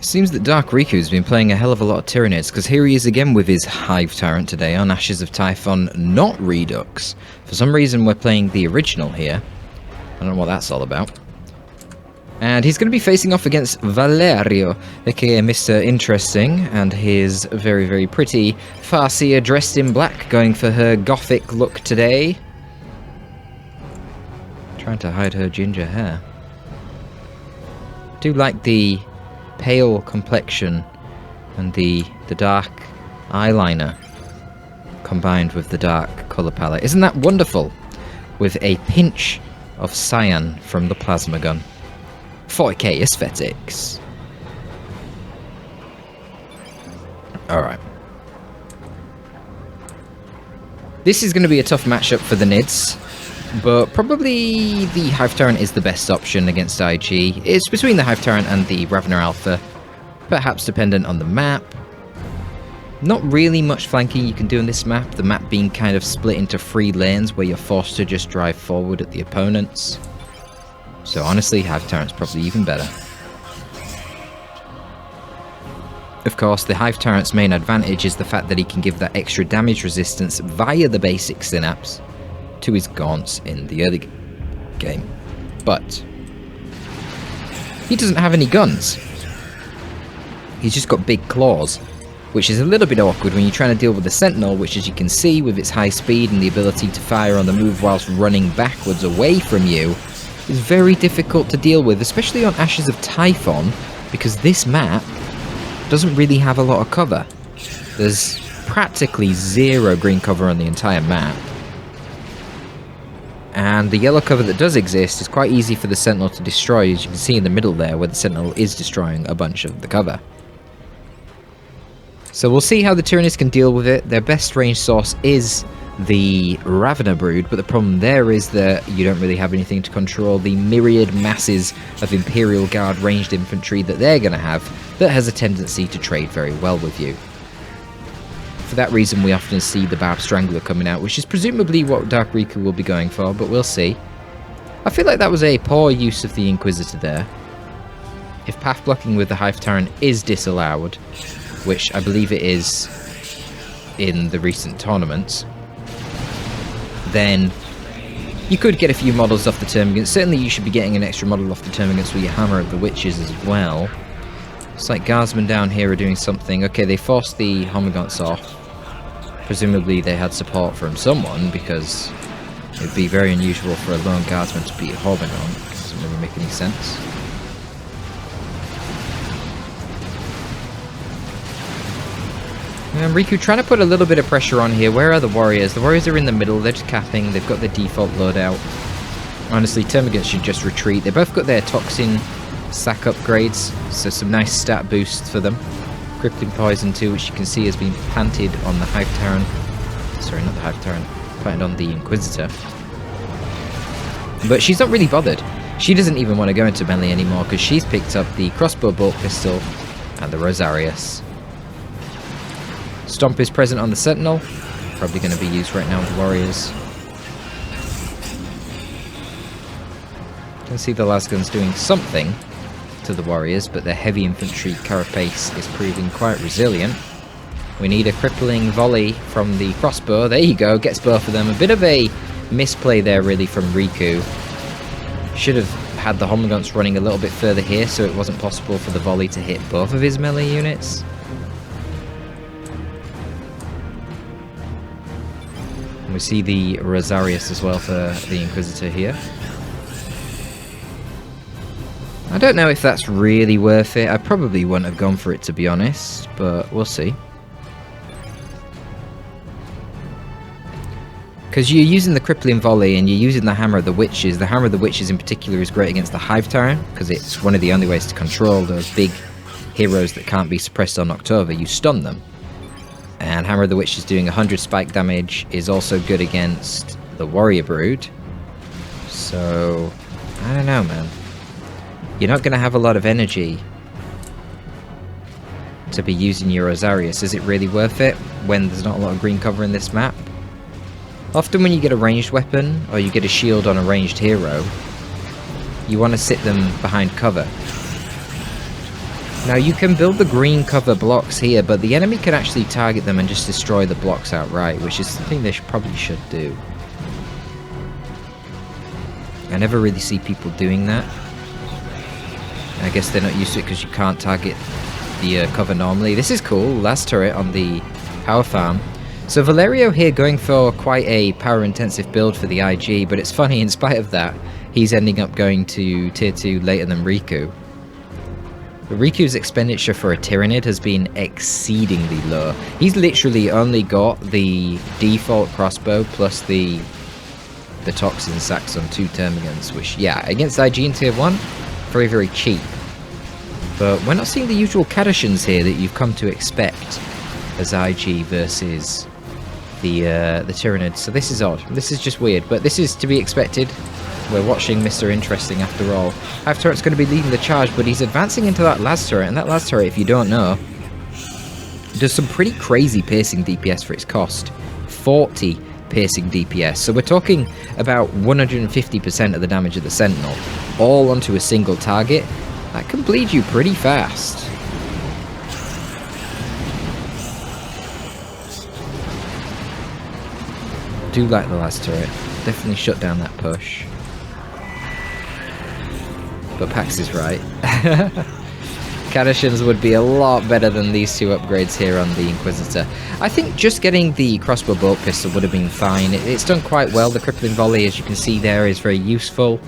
Seems that Dark Riku's been playing a hell of a lot of Tyranids, because here he is again with his Hive Tyrant today on Ashes of Typhon, not Redux. For some reason we're playing the original here. I don't know what that's all about. And he's going to be facing off against Valhero, aka Mr. Interesting, and his very, very pretty Farseer dressed in black, going for her gothic look today. Trying to hide her ginger hair. Do like the pale complexion and the dark eyeliner combined with the dark colour palette. Isn't that wonderful? With a pinch of cyan from the plasma gun. 40k aesthetics. Alright. This is going to be a tough matchup for the Nids, but probably the Hive Tyrant is the best option against IG. It's between the Hive Tyrant and the Ravener Alpha, perhaps dependent on the map. Not really much flanking you can do in this map, the map being kind of split into 3 lanes where you're forced to just drive forward at the opponents. So honestly, Hive Tyrant's probably even better. Of course, the Hive Tyrant's main advantage is the fact that he can give that extra damage resistance via the basic synapse to his gaunts in the early game. But he doesn't have any guns. He's just got big claws, which is a little bit awkward when you're trying to deal with the Sentinel, which, as you can see, with its high speed and the ability to fire on the move whilst running backwards away from you, is very difficult to deal with, especially on Ashes of Typhon, because this map doesn't really have a lot of cover. There's practically 0 green cover on the entire map. And the yellow cover that does exist is quite easy for the Sentinel to destroy, as you can see in the middle there, where the Sentinel is destroying a bunch of the cover. So we'll see how the Tyranids can deal with it. Their best range source is the Ravener Brood, but the problem there is that you don't really have anything to control the myriad masses of Imperial Guard ranged infantry that they're going to have that has a tendency to trade very well with you. For that reason, we often see the Barb Strangler coming out, which is presumably what Dark Riku will be going for, but we'll see. I feel like that was a poor use of the Inquisitor there. If path blocking with the Hive Tyrant is disallowed, which I believe it is in the recent tournaments, then you could get a few models off the Termagants. Certainly you should be getting an extra model off the Termagants with your Hammer of the Witches as well. It's like Guardsmen down here are doing something. Okay, they forced the Homagants off. Presumably they had support from someone, because it would be very unusual for a lone Guardsman to beat a Homagant. It doesn't really make any sense. Riku trying to put a little bit of pressure on here. Where are the Warriors? The Warriors are in the middle. They're just capping. They've got their default loadout. Honestly, Termagants should just retreat. They both got their Toxin sack upgrades, so some nice stat boosts for them. Crippling Poison too, which you can see has been planted on the Hive Tyrant. Sorry, not the Hive Tyrant. Planted on the Inquisitor. But she's not really bothered. She doesn't even want to go into melee anymore, because she's picked up the Crossbow Bolt Pistol and the Rosarius. Stomp is present on the Sentinel. Probably going to be used right now with the Warriors. You can see the Lasguns doing something to the Warriors, but their heavy infantry carapace is proving quite resilient. We need a crippling volley from the crossbow. There you go, gets both of them. A bit of a misplay there really from Riku. Should have had the Homagants running a little bit further here, so it wasn't possible for the volley to hit both of his melee units. And we see the Rosarius as well for the Inquisitor here. I don't know if that's really worth it. I probably wouldn't have gone for it, to be honest, but we'll see. Because you're using the Crippling Volley and you're using the Hammer of the Witches. The Hammer of the Witches in particular is great against the Hive Tyrant, because it's one of the only ways to control those big heroes that can't be suppressed on October. You stun them. And Hammer of the Witches doing 100 spike damage is also good against the Warrior Brood. So, I don't know, man. You're not going to have a lot of energy to be using your Rosarius. Is it really worth it when there's not a lot of green cover in this map? Often when you get a ranged weapon, or you get a shield on a ranged hero, you want to sit them behind cover. Now you can build the green cover blocks here, but the enemy can actually target them and just destroy the blocks outright, which is something they probably should do. I never really see people doing that. I guess they're not used to it because you can't target the cover normally. This is cool, last turret on the power farm. So Valhero here going for quite a power intensive build for the IG, but it's funny, in spite of that, he's ending up going to tier 2 later than Riku. But Riku's expenditure for a Tyrannid has been exceedingly low. He's literally only got the default crossbow plus the toxin sacks on 2 termagants, which, yeah, against IG in tier 1, very, very cheap. But we're not seeing the usual Kadashans here that you've come to expect as IG versus the Tyrannid, so this is odd. This is just weird, but this is to be expected. We're watching Mr. Interesting after all. Hive Turret's going to be leading the charge, but he's advancing into that last turret, and that last turret, if you don't know, does some pretty crazy piercing DPS for its cost. 40 piercing DPS, so we're talking about 150% of the damage of the Sentinel, all onto a single target. That can bleed you pretty fast. Do like the last turret. Definitely shut down that push. But Pax is right. Kadashans would be a lot better than these 2 upgrades here on the Inquisitor. I think just getting the crossbow bolt pistol would have been fine. It's done quite well. The crippling volley, as you can see there, is very useful.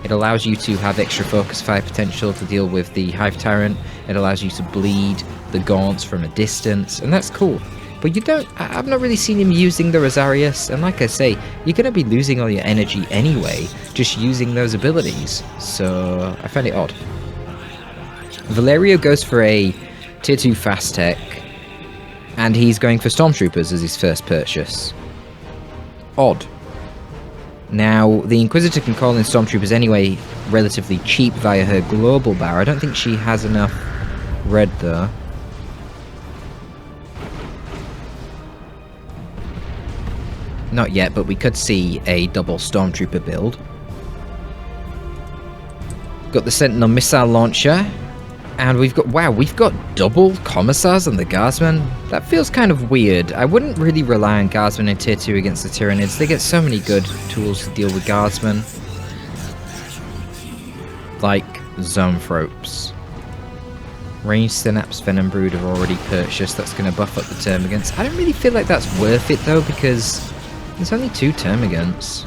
It allows you to have extra focus fire potential to deal with the Hive Tyrant. It allows you to bleed the gaunts from a distance, and that's cool. But you don't, I've not really seen him using the Rosarius, and like I say, you're going to be losing all your energy anyway, just using those abilities, so I find it odd. Valhero goes for a tier 2 fast tech, and he's going for Stormtroopers as his first purchase. Odd. Now, the Inquisitor can call in Stormtroopers anyway, relatively cheap via her global bar. I don't think she has enough red though. Not yet, but we could see a double Stormtrooper build. Got the Sentinel missile launcher. And we've got double Commissars on the Guardsmen. That feels kind of weird. I wouldn't really rely on Guardsmen in tier 2 against the Tyranids. They get so many good tools to deal with Guardsmen. Like Zoanthropes. Ranged Synapse Venom Brood have already purchased. That's going to buff up the Termagants. I don't really feel like that's worth it though, because there's only 2 Termagants.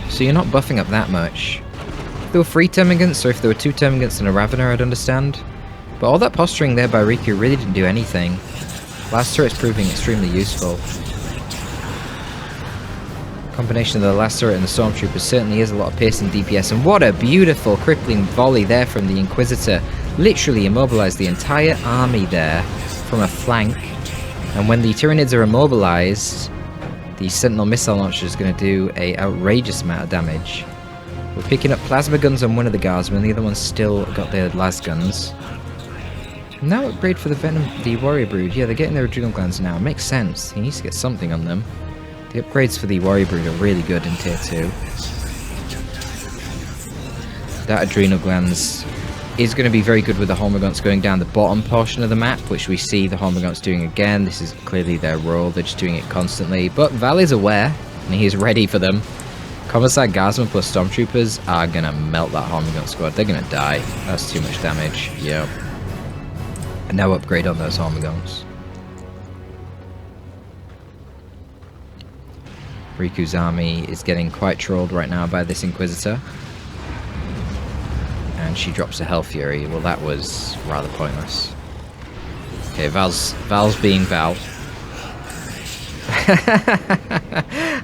So you're not buffing up that much. If there were 3 Termagants, or if there were 2 Termagants and a Ravener, I'd understand. But all that posturing there by Riku really didn't do anything. Last turret's proving extremely useful. Combination of the last turret and the Stormtroopers certainly is a lot of piercing DPS, and what a beautiful crippling volley there from the Inquisitor. Literally immobilized the entire army there from a flank. And when the Tyranids are immobilized, the Sentinel missile launcher is going to do an outrageous amount of damage. We're picking up plasma guns on one of the Guardsmen, the other one's still got their las guns. Now upgrade for the Warrior Brood. Yeah, they're getting their adrenal glands now. It makes sense. He needs to get something on them. The upgrades for the Warrior Brood are really good in tier 2. That adrenal glands is going to be very good with the Hormagaunts going down the bottom portion of the map, which we see the Hormagaunts doing again. This is clearly their role, they're just doing it constantly. But Val is aware, and he is ready for them. Commissar Guardsmen plus Stormtroopers are going to melt that Hormagaunt squad. They're going to die. That's too much damage. Yep. And now upgrade on those Hormagaunts. Riku's army is getting quite trolled right now by this Inquisitor. And she drops a Hell Fury. Well, that was rather pointless. Okay, Val's being Val.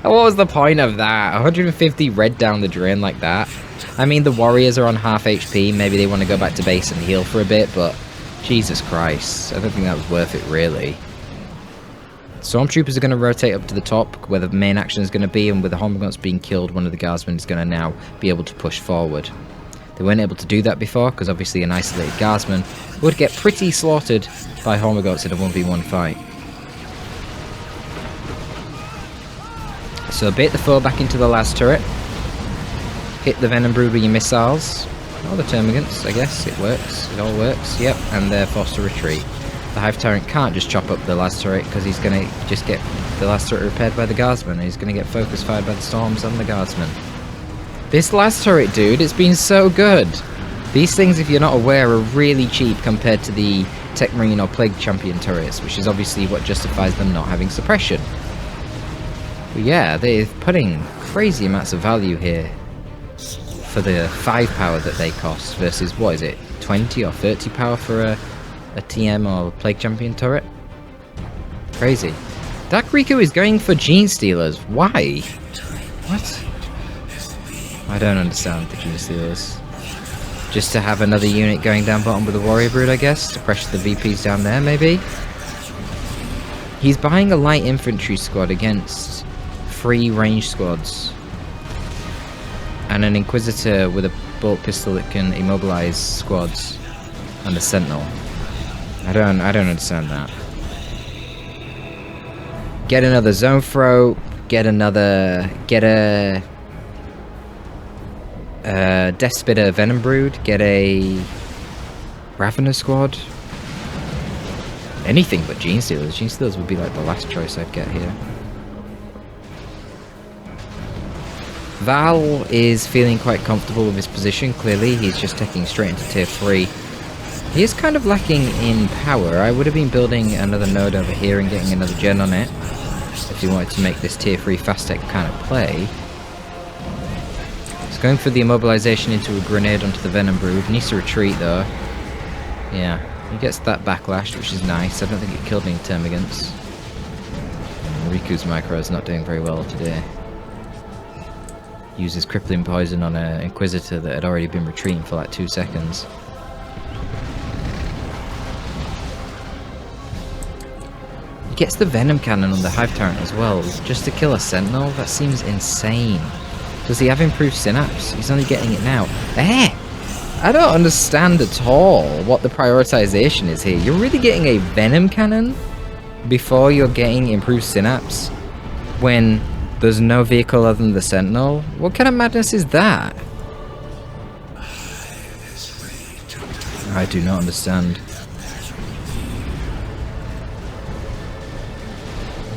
What was the point of that? 150 red down the drain like that. I mean, the warriors are on half HP. Maybe they want to go back to base and heal for a bit, but Jesus Christ, I don't think that was worth it, really. Stormtroopers are going to rotate up to the top, where the main action is going to be, and with the Hormagaunts being killed, one of the Guardsmen is going to now be able to push forward. They weren't able to do that before, because obviously an isolated Guardsman would get pretty slaughtered by Hormagaunts in a 1v1 fight. So bait the foe back into the last turret. Hit the Venom Brood with your missiles. Or the termagants, I guess. It works. It all works. Yep, and they're forced to retreat. The Hive Tyrant can't just chop up the last turret because he's going to just get the last turret repaired by the Guardsmen. He's going to get focus fired by the Storms and the Guardsmen. This last turret, dude, it's been so good. These things, if you're not aware, are really cheap compared to the Tech Marine or Plague Champion turrets, which is obviously what justifies them not having suppression. But yeah, they're putting crazy amounts of value here for the 5 power that they cost versus, what is it, 20 or 30 power for a TM or Plague Champion turret? Crazy. Dark Riku is going for Gene Stealers. Why? What? I don't understand the Gene Stealers. Just to have another unit going down bottom with a Warrior Brood, I guess, to pressure the VPs down there, maybe? He's buying a light infantry squad against 3 range squads. And an Inquisitor with a bolt pistol that can immobilize squads. And a Sentinel. I don't understand that. Get another Zone Throw. Get a Death Spitter Venom Brood. Get a Ravener squad. Anything but Gene Stealers. Gene Stealers would be like the last choice I'd get here. Val is feeling quite comfortable with his position, clearly. He's just taking straight into tier 3. He is kind of lacking in power. I would have been building another node over here and getting another gen on it if he wanted to make this tier 3 fast tech kind of play. He's going for the immobilization into a grenade onto the Venom Brood. Needs to retreat though. Yeah, he gets that backlash, which is nice. I don't think it killed any termagants. Riku's micro is not doing very well today. Uses crippling poison on an Inquisitor that had already been retreating for like 2 seconds. He gets the Venom Cannon on the Hive Tyrant as well, just to kill a Sentinel? That seems insane. Does he have improved Synapse? He's only getting it now. I don't understand at all what the prioritization is here. You're really getting a Venom Cannon before you're getting improved Synapse when there's no vehicle other than the Sentinel? What kind of madness is that? I do not understand.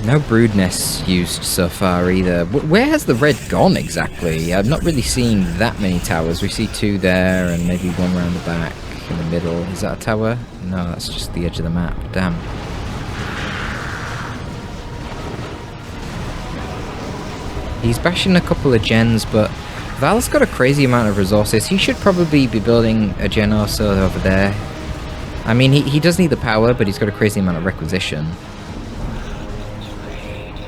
No brood nests used so far either. Where has the red gone exactly? I'm not really seeing that many towers. We see 2 there and maybe 1 around the back in the middle. Is that a tower? No, that's just the edge of the map. Damn. He's bashing a couple of gens, but Val's got a crazy amount of resources. He should probably be building a gen or so over there. I mean, he does need the power, but he's got a crazy amount of requisition.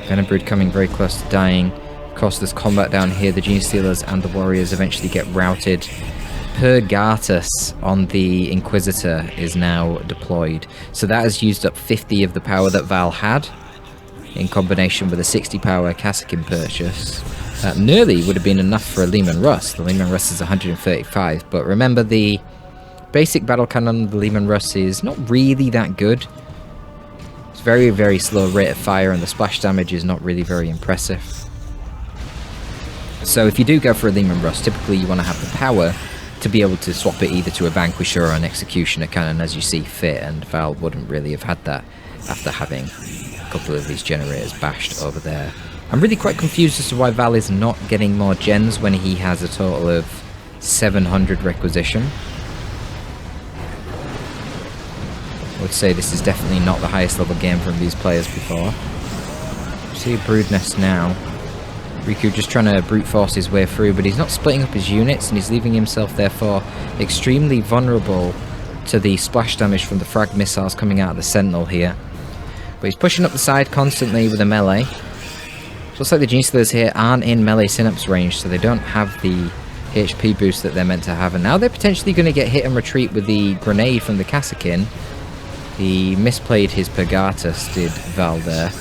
Venom Brood coming very close to dying. Of course, there's combat down here. The Gene Stealers and the Warriors eventually get routed. Purgatus on the Inquisitor is now deployed. So that has used up 50 of the power that Val had, in combination with a 60 power Kassakin purchase. That nearly would have been enough for a Lehman Russ. The Lehman Russ is 135, but remember the basic battle cannon of the Lehman Russ is not really that good. It's very, very slow rate of fire and the splash damage is not really very impressive. So if you do go for a Lehman Russ, typically you want to have the power to be able to swap it either to a Vanquisher or an Executioner cannon as you see fit, and Val wouldn't really have had that after having a couple of these generators bashed over there. I'm really quite confused as to why Val is not getting more gens when he has a total of 700 requisition. I would say this is definitely not the highest level game from these players before. See a brood nest now. Riku just trying to brute force his way through, but he's not splitting up his units and he's leaving himself therefore extremely vulnerable to the splash damage from the frag missiles coming out of the Sentinel here. But he's pushing up the side constantly with a melee. Looks like the Gene Stealers here aren't in melee synapse range, so they don't have the HP boost that they're meant to have. And now they're potentially going to get hit and retreat with the grenade from the Kassakin. He misplayed his Purgatus, did Val there.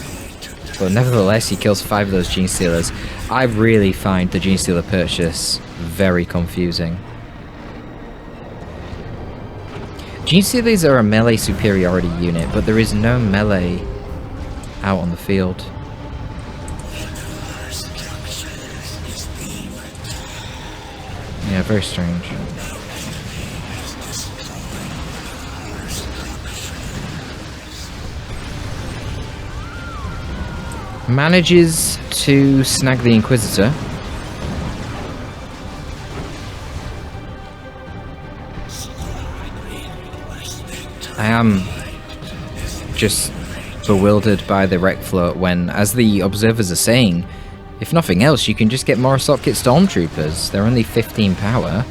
But nevertheless, he kills 5 of those Gene Stealers. I really find the Gene Stealer purchase very confusing. Gene Stealers are a melee superiority unit, but there is no melee out on the field. Yeah, very strange. Manages to snag the Inquisitor. I am just bewildered by the wreck float when, as the observers are saying, if nothing else, you can just get more assault kit stormtroopers. They're only 15 power.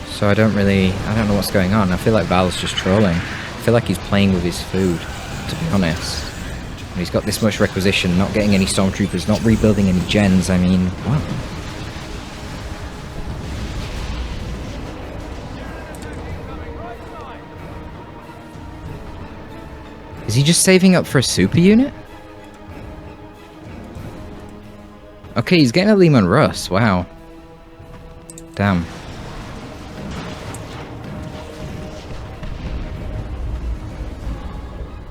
So I don't know what's going on. I feel like Val's just trolling. I feel like he's playing with his food, to be honest. And he's got this much requisition, not getting any stormtroopers, not rebuilding any gens. I mean, what? Is he just saving up for a super unit? Okay, he's getting a Lehman Russ. Wow. Damn.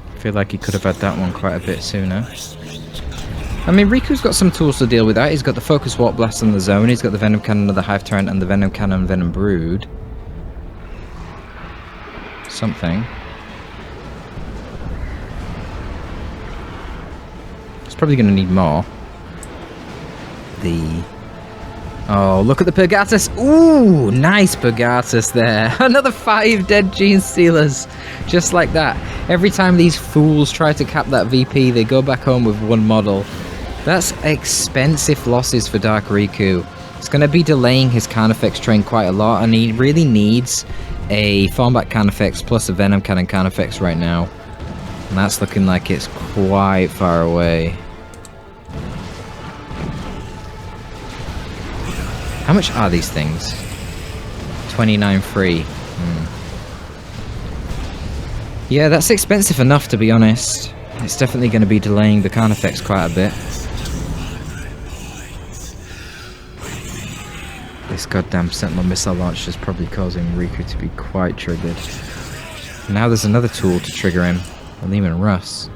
I feel like he could have had that one quite a bit sooner. I mean, Riku's got some tools to deal with that. He's got the Focus Warp Blast on the Zone. He's got the Venom Cannon of the Hive Tyrant and the Venom Cannon Venom Brood. Something. He's probably going to need more. Oh, look at the Purgatus. Ooh, nice Purgatus there. Another 5 dead Gene Stealers. Just like that. Every time these fools try to cap that VP, they go back home with one model. That's expensive losses for Dark Riku. It's going to be delaying his Carnifex train quite a lot, and he really needs a Formback Carnifex plus a Venom Cannon Carnifex right now. And that's looking like it's quite far away. How much are these things? 29 free. Yeah, that's expensive enough, to be honest. It's definitely going to be delaying the Carnifex quite a bit. This goddamn Sentinel missile launch is probably causing Riku to be quite triggered. Now there's another tool to trigger him. The Lehman Russ.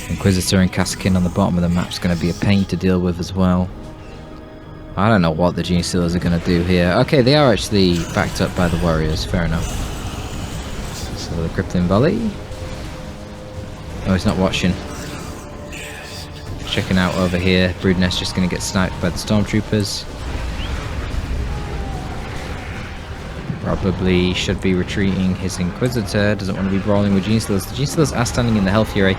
Inquisitor and Kassakin on the bottom of the map's going to be a pain to deal with as well. I don't know what the Gene Stealers are going to do here. Okay, they are actually backed up by the Warriors, fair enough. So the Grippling Volley. Oh, he's not watching. Checking out over here. Broodnest just going to get sniped by the Stormtroopers. Probably should be retreating his Inquisitor. Doesn't want to be brawling with Gene Stealers. The Gene Stealers are standing in the Hell Fury.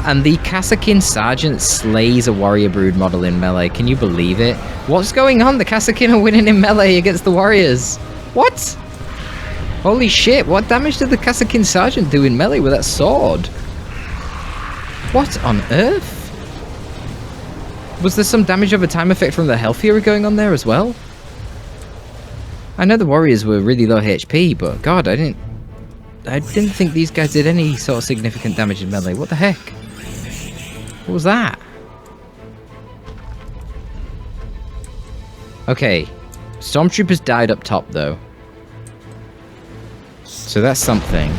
And the Kassakin Sergeant slays a Warrior Brood model in melee. Can you believe it? What's going on? The Kassakin are winning in melee against the Warriors. What? Holy shit, what damage did the Kassakin Sergeant do in melee with that sword? What on earth? Was there some damage over time effect from the Hell Fury going on there as well? I know the Warriors were really low HP, but god, I didn't think these guys did any sort of significant damage in melee. What the heck? What was that? Okay. Stormtroopers died up top, though. So that's something.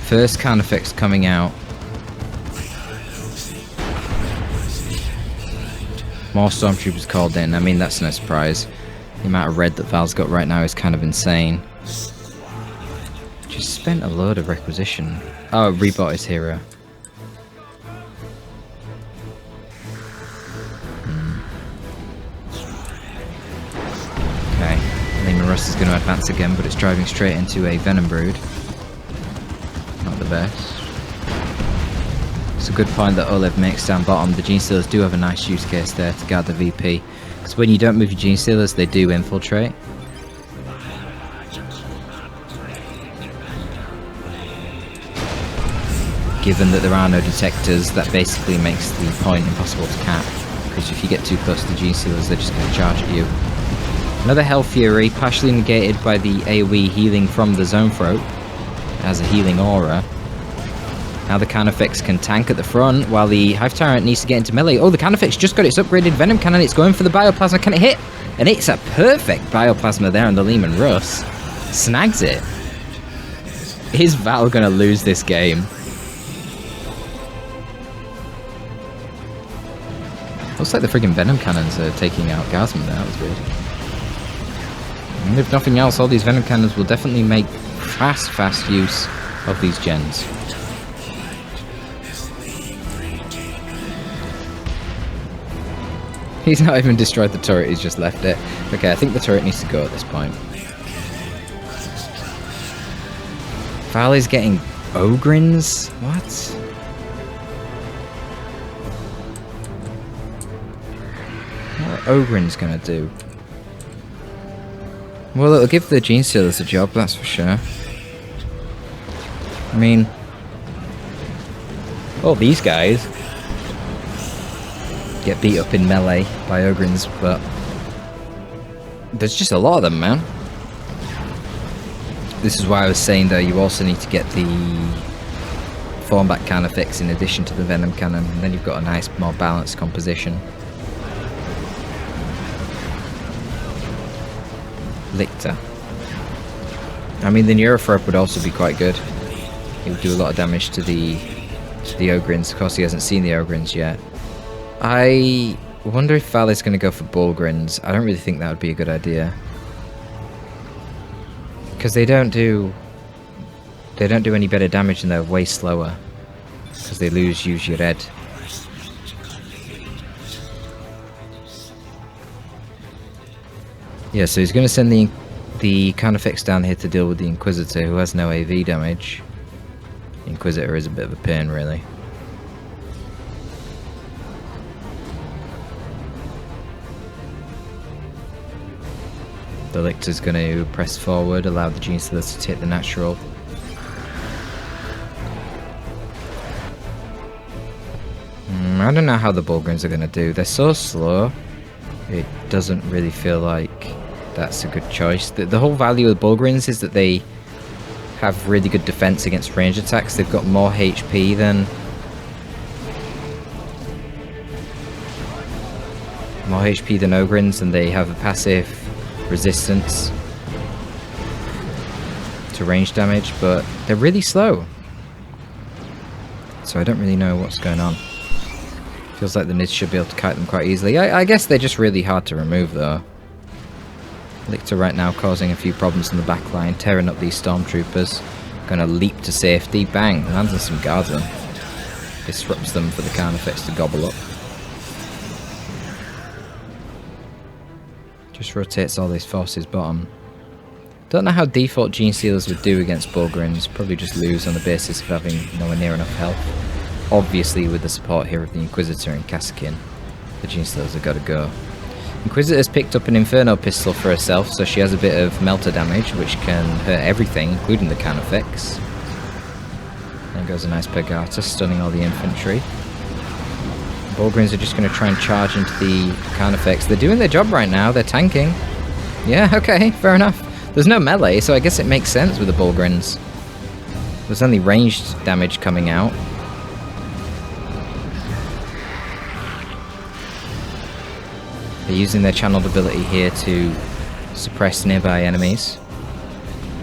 First Carnifex coming out. More Stormtroopers called in. I mean, that's no surprise. The amount of red that Val's got right now is kind of insane. Just spent a load of requisition. Oh, rebought his hero. Okay. Lehman Russ is going to advance again, but it's driving straight into a Venom Brood. Not the best. It's a good point that Olev makes down bottom. The Gene Stealers do have a nice use case there to guard the VP. Because when you don't move your Gene Stealers, they do infiltrate. Given that there are no detectors, that basically makes the point impossible to cap. Because if you get too close to the Gene Stealers, they're just going to charge at you. Another Hell Fury, partially negated by the AoE healing from the Zone Throat. It has a healing aura. Now the Carnifex can tank at the front, while the Hive Tyrant needs to get into melee. Oh, the Carnifex just got its upgraded Venom Cannon. It's going for the Bioplasma. Can it hit? And it's a perfect Bioplasma there on the Lehman Russ. Snags it. Is Val going to lose this game? Looks like the friggin' Venom Cannons are taking out Gazman there. That was weird. And if nothing else, all these Venom Cannons will definitely make fast use of these gens. He's not even destroyed the turret, he's just left it. Okay, I think the turret needs to go at this point. Val is getting Ogrins? What? What are Ogrins gonna do? Well, it'll give the Gene Stealers a job, that's for sure. I mean... all these guys get beat up in melee by Ogrins, but... there's just a lot of them, man. This is why I was saying, though, you also need to get the Thornback Carnifex in addition to the Venom Cannon, and then you've got a nice, more balanced composition. Lictor. I mean, the Neurothrope would also be quite good. He would do a lot of damage to the Ogrins. Of course, he hasn't seen the Ogrins yet. I wonder if Val is going to go for Bullgrins. I don't really think that would be a good idea. Because they don't do any better damage and they're way slower. Because they use your red. Yeah, so he's going to send the Carnifex down here to deal with the Inquisitor, who has no AV damage. The Inquisitor is a bit of a pain, really. The Lictor's going to press forward, allow the Gene Stealers to take the natural. I don't know how the Bullgrins are going to do. They're so slow, it doesn't really feel like that's a good choice. The whole value of the Bullgrins is that they have really good defense against range attacks. They've got more HP than... more HP than Ogrins, and they have a passive resistance to range damage, but they're really slow. So I don't really know what's going on. Feels like the Nids should be able to kite them quite easily. I guess they're just really hard to remove, though. Lictor right now causing a few problems in the back line, tearing up these Stormtroopers. Gonna leap to safety. Bang! Lands on some Guardsmen. Disrupts them for the Carnifex to gobble up. Just rotates all these forces bottom. Don't know how default Gene Stealers would do against Bullgrins. Probably just lose on the basis of having nowhere near enough health. Obviously, with the support here of the Inquisitor and Kassakin, the Gene Stealers have got to go. Inquisitor's picked up an Inferno pistol for herself, so she has a bit of melter damage, which can hurt everything, including the Carnifex. There goes a nice Pegata, stunning all the infantry. Bullgrins are just going to try and charge into the Carnifex. They're doing their job right now, they're tanking. Yeah, okay, fair enough. There's no melee, so I guess it makes sense with the Bullgrins. There's only ranged damage coming out. They're using their channeled ability here to suppress nearby enemies.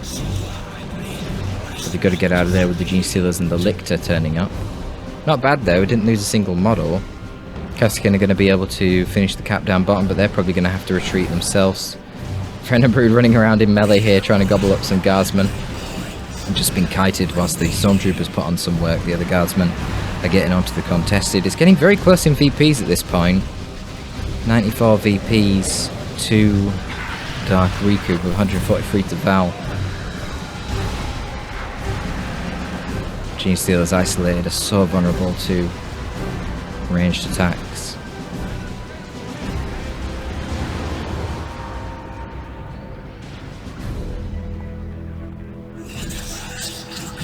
So they've got to get out of there with the Gene Stealers and the Lictor turning up. Not bad though, didn't lose a single model. Kassakin are going to be able to finish the cap down bottom, but they're probably going to have to retreat themselves. Brood running around in melee here, trying to gobble up some Guardsmen. And just been kited whilst the Stormtroopers put on some work. The other Guardsmen are getting onto the contested. It's getting very close in VPs at this point. 94 VPs to Dark Riku with 143 to Val. Gene Stealers isolated are so vulnerable to ranged attacks.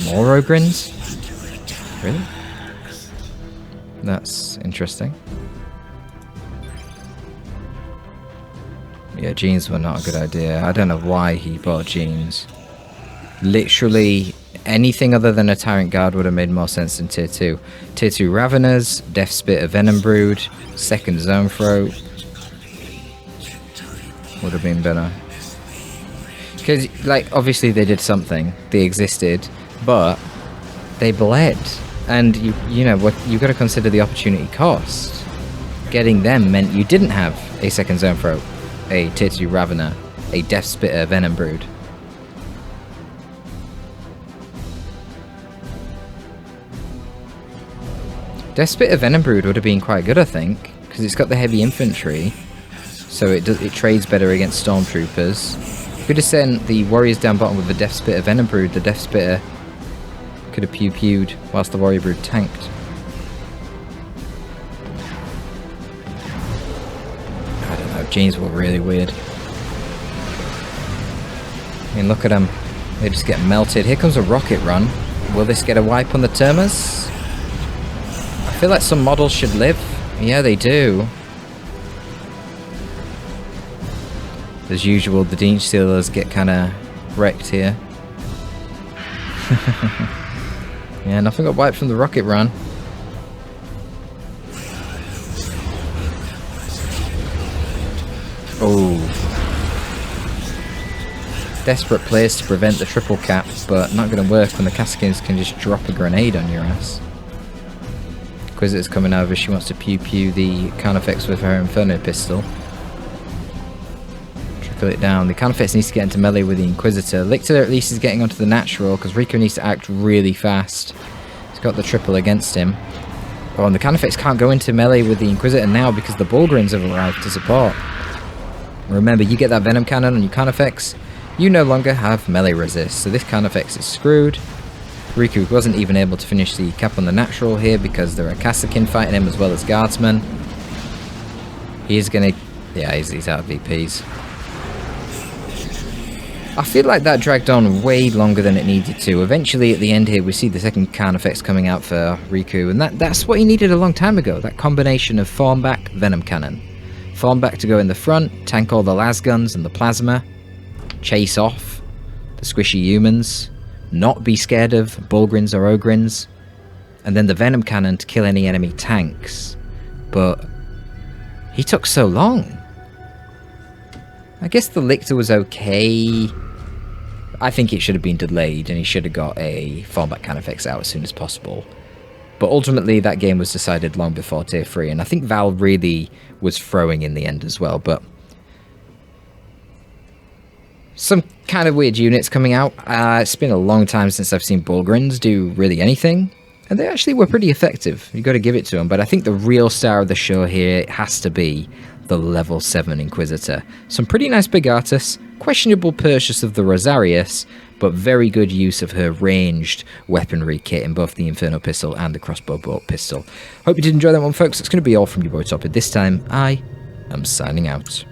More Ogrins? Really? That's interesting. Yeah, Genes were not a good idea. I don't know why he bought Genes. Literally anything other than a Tyrant Guard would have made more sense than Tier 2. Tier 2 Raveners, Death Spitter Venom Brood, second Zone Throat. Would have been better. Because, like, obviously they did something. They existed, but they bled. And, you know, what you've got to consider the opportunity cost. Getting them meant you didn't have a second Zone Throat, a Tier 2 Ravener, a Death Spitter Venom Brood. Death Spitter Venom Brood would have been quite good, I think, because it's got the heavy infantry, so it trades better against stormtroopers. Could have sent the warriors down bottom with the Death Spitter Venom Brood. The Death Spitter could have pew-pewed whilst the Warrior Brood tanked. I don't know, James were really weird. I mean, look at them. They just get melted. Here comes a rocket run. Will this get a wipe on the Termas? I feel like some models should live. Yeah, they do. As usual, the Dean Stealers get kind of wrecked here. Yeah, nothing got wiped from the rocket run. Oh. Desperate place to prevent the triple cap, but not going to work when the Kasrkins can just drop a grenade on your ass. Inquisitor's coming over. She wants to pew-pew the Carnifex with her Inferno pistol. Trickle it down. The Carnifex needs to get into melee with the Inquisitor. Lictor at least is getting onto the natural, because Riku needs to act really fast. He's got the triple against him. Oh, and the Carnifex can't go into melee with the Inquisitor now because the Bullgrins have arrived to support. Remember, you get that Venom Cannon on your Carnifex, you no longer have melee resist, so this Carnifex is screwed. Riku wasn't even able to finish the cap on the natural here because there are Kasrkin fighting him as well as Guardsmen. He's gonna... yeah, he's out of VPs. I feel like that dragged on way longer than it needed to. Eventually, at the end here, we see the second Carnifex coming out for Riku, and that's what he needed a long time ago. That combination of Form Back, Venom Cannon. Form Back to go in the front, tank all the las guns and the plasma, chase off the squishy humans, not be scared of Bullgrins or Ogrins, and then the Venom Cannon to kill any enemy tanks. But he took so long. I guess the Lictor was okay. I think it should have been delayed and he should have got a Fallback Carnifex out as soon as possible. But ultimately that game was decided long before Tier 3, and I think Val really was throwing in the end as well. But some kind of weird units coming out. It's been a long time since I've seen Bullgrins do really anything, and they actually were pretty effective. You've got to give it to them. But I think the real star of the show here has to be the level 7 Inquisitor. Some pretty nice big artists, questionable purchase of the Rosarius, but very good use of her ranged weaponry kit in both the Inferno pistol and the crossbow bolt pistol. Hope you did enjoy that one, folks. It's going to be all from your boy Torpid this time. I am signing out.